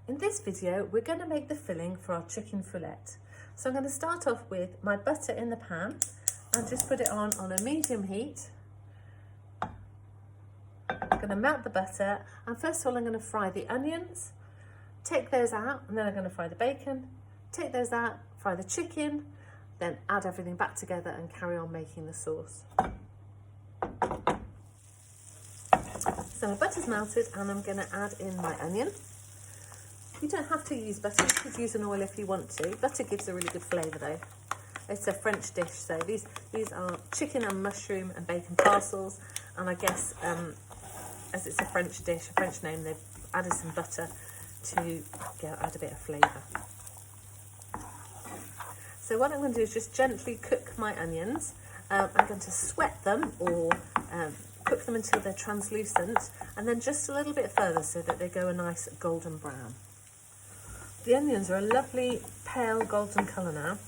In this video, we're going to make the filling for our chicken fillet. So I'm going to start off with my butter in the pan and just put it on a medium heat. I'm going to melt the butter, and first of all I'm going to fry the onions, take those out, and then I'm going to fry the bacon, take those out, fry the chicken, then add everything back together and carry on making the sauce. So my butter's melted and I'm going to add in my onion. You don't have to use butter, you could use an oil if you want to. Butter gives a really good flavour though. It's a French dish, so these are chicken and mushroom and bacon parcels, and I guess as it's a French dish, a French name, they've added some butter to add a bit of flavour. So what I'm going to do is just gently cook my onions. I'm going to sweat them or cook them until they're translucent, and then just a little bit further so that they go a nice golden brown. The onions are a lovely pale golden colour now,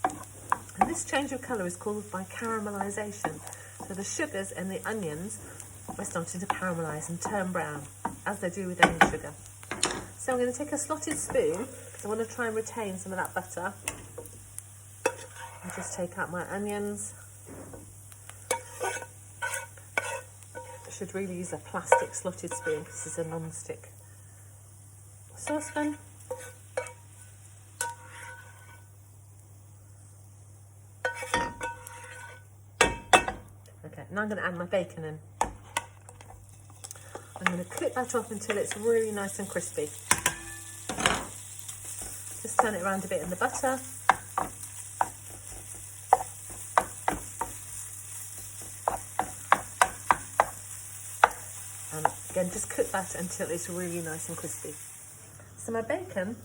and this change of colour is caused by caramelisation. So the sugars and the onions are starting to caramelise and turn brown, as they do with any sugar. So I'm going to take a slotted spoon, because I want to try and retain some of that butter, and just take out my onions. Should really use a plastic slotted spoon because this is a non-stick saucepan. Okay, now I'm going to add my bacon in. I'm going to cook that off until it's really nice and crispy. Just turn it around a bit in the butter. Again, just cook that until it's really nice and crispy. So my bacon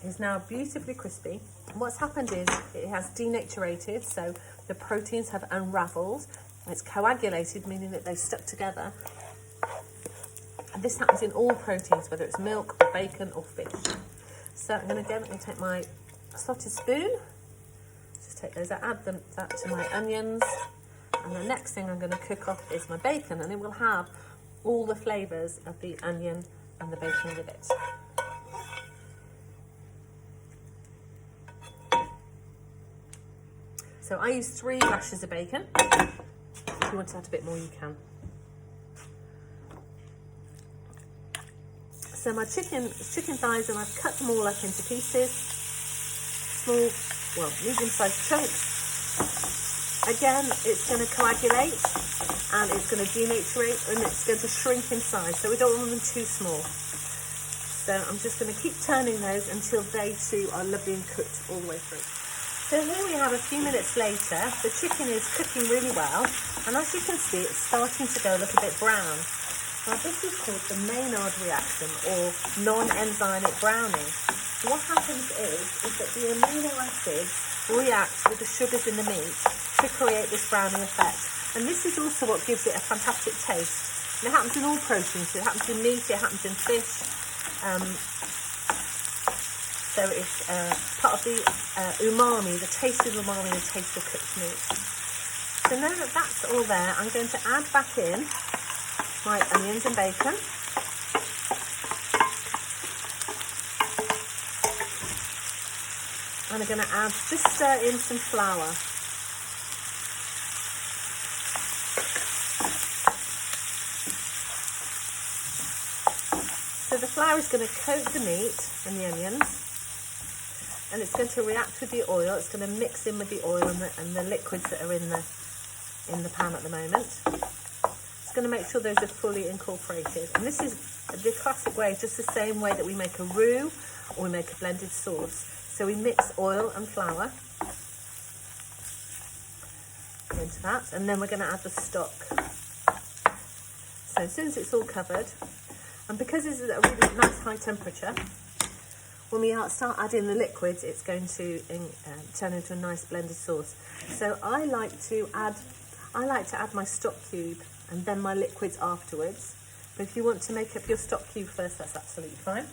is now beautifully crispy. And what's happened is it has denaturated, so the proteins have unravelled. It's coagulated, meaning that they've stuck together. And this happens in all proteins, whether it's milk or bacon or fish. So I'm going to take my slotted spoon, just take those out, add that to my onions. And the next thing I'm going to cook off is my bacon, and it will have all the flavours of the onion and the bacon with it. So I use 3 rashers of bacon. If you want to add a bit more, you can. So my chicken thighs, and I've cut them all up into pieces, small, well, medium-sized chunks. Again, it's going to coagulate and it's going to denaturate and it's going to shrink in size, so we don't want them too small. So I'm just going to keep turning those until they too are lovely and cooked all the way through. So here we have a few minutes later. The chicken is cooking really well, and as you can see, it's starting to go a little bit brown. Now this is called the Maynard reaction, or non-enzymic browning. What happens is that the amino acids react with the sugars in the meat to create this browning effect. And this is also what gives it a fantastic taste. And it happens in all proteins. So it happens in meat, it happens in fish. So it's part of the umami, the taste of umami, the taste of cooked meat. So now that that's all there, I'm going to add back in my onions and bacon. And I'm going to just stir in some flour. So the flour is going to coat the meat and the onions, and it's going to react with the oil. It's going to mix in with the oil and the liquids that are in the pan at the moment. It's going to make sure those are fully incorporated. And this is the classic way, just the same way that we make a roux or we make a blended sauce. So we mix oil and flour into that, and then we're going to add the stock. So as soon as it's all covered, and because this is at a really nice high temperature, when we start adding the liquids, it's going to turn into a nice blended sauce. So I like to add my stock cube and then my liquids afterwards. But if you want to make up your stock cube first, that's absolutely fine.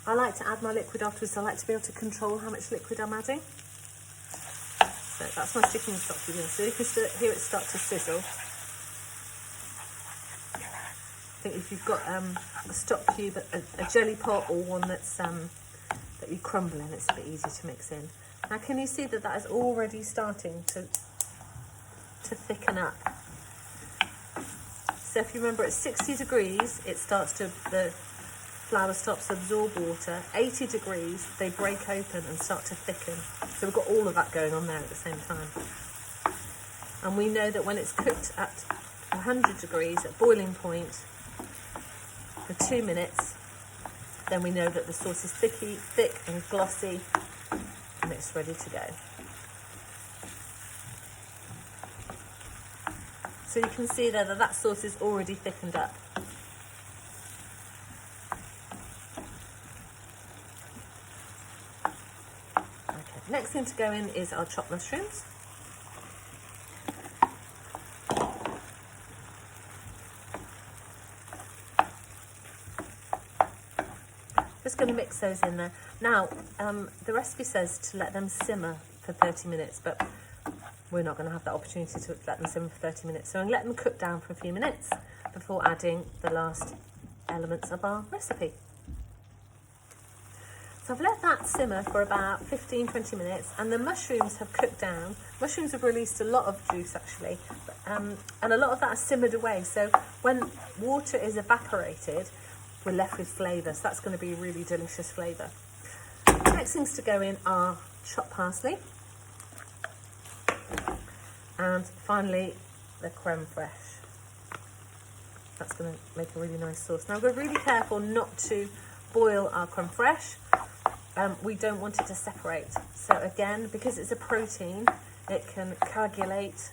I like to add my liquid afterwards. I like to be able to control how much liquid I'm adding. So that's my chicken stock cube. So you can hear it start to sizzle. think if you've got a stock cube, a jelly pot, or one that's that you crumble in, it's a bit easier to mix in. Now, can you see that that is already starting to thicken up? So if you remember, at 60 degrees, it starts to, the flour stops to absorb water. 80 degrees, they break open and start to thicken. So we've got all of that going on there at the same time. And we know that when it's cooked at 100 degrees, at boiling point, for 2 minutes, then we know that the sauce is thick and glossy, and it's ready to go. So you can see there that that sauce is already thickened up. Okay, next thing to go in is our chopped mushrooms. Just going to mix those in there. Now, the recipe says to let them simmer for 30 minutes, but we're not going to have that opportunity to let them simmer for 30 minutes. So I'm going to let them cook down for a few minutes before adding the last elements of our recipe. So I've let that simmer for about 15-20 minutes, and the mushrooms have cooked down. Mushrooms have released a lot of juice, actually, and a lot of that has simmered away. So when water is evaporated, we're left with flavour, so that's going to be a really delicious flavour. Next things to go in are chopped parsley, and finally the crème fraiche. That's going to make a really nice sauce. Now we're really careful not to boil our crème fraiche. We don't want it to separate. So again, because it's a protein, it can coagulate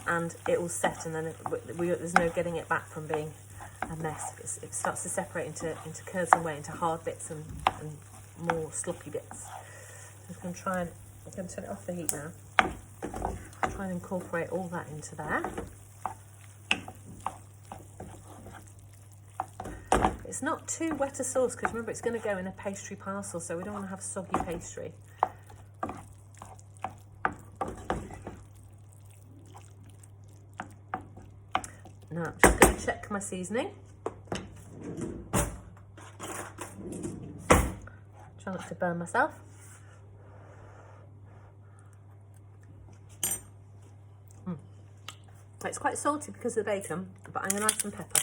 and it will set, and then there's no getting it back from being a mess. It starts to separate into curds and whey, into hard bits and more sloppy bits. I'm going to turn it off the heat now. Try and incorporate all that into there. It's not too wet a sauce, because remember, it's going to go in a pastry parcel, so we don't want to have soggy pastry. Now I'm just going to check my seasoning. Try not to burn myself. It's quite salty because of the bacon, but I'm going to add some pepper.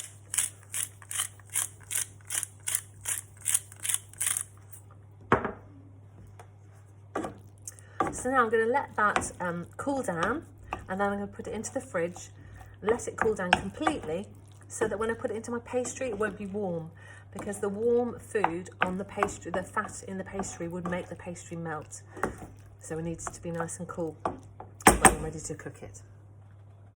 So now I'm going to let that cool down, and then I'm going to put it into the fridge, let it cool down completely, so that when I put it into my pastry, it won't be warm, because the warm food on the pastry, the fat in the pastry, would make the pastry melt. So we need it to be nice and cool when I'm ready to cook it.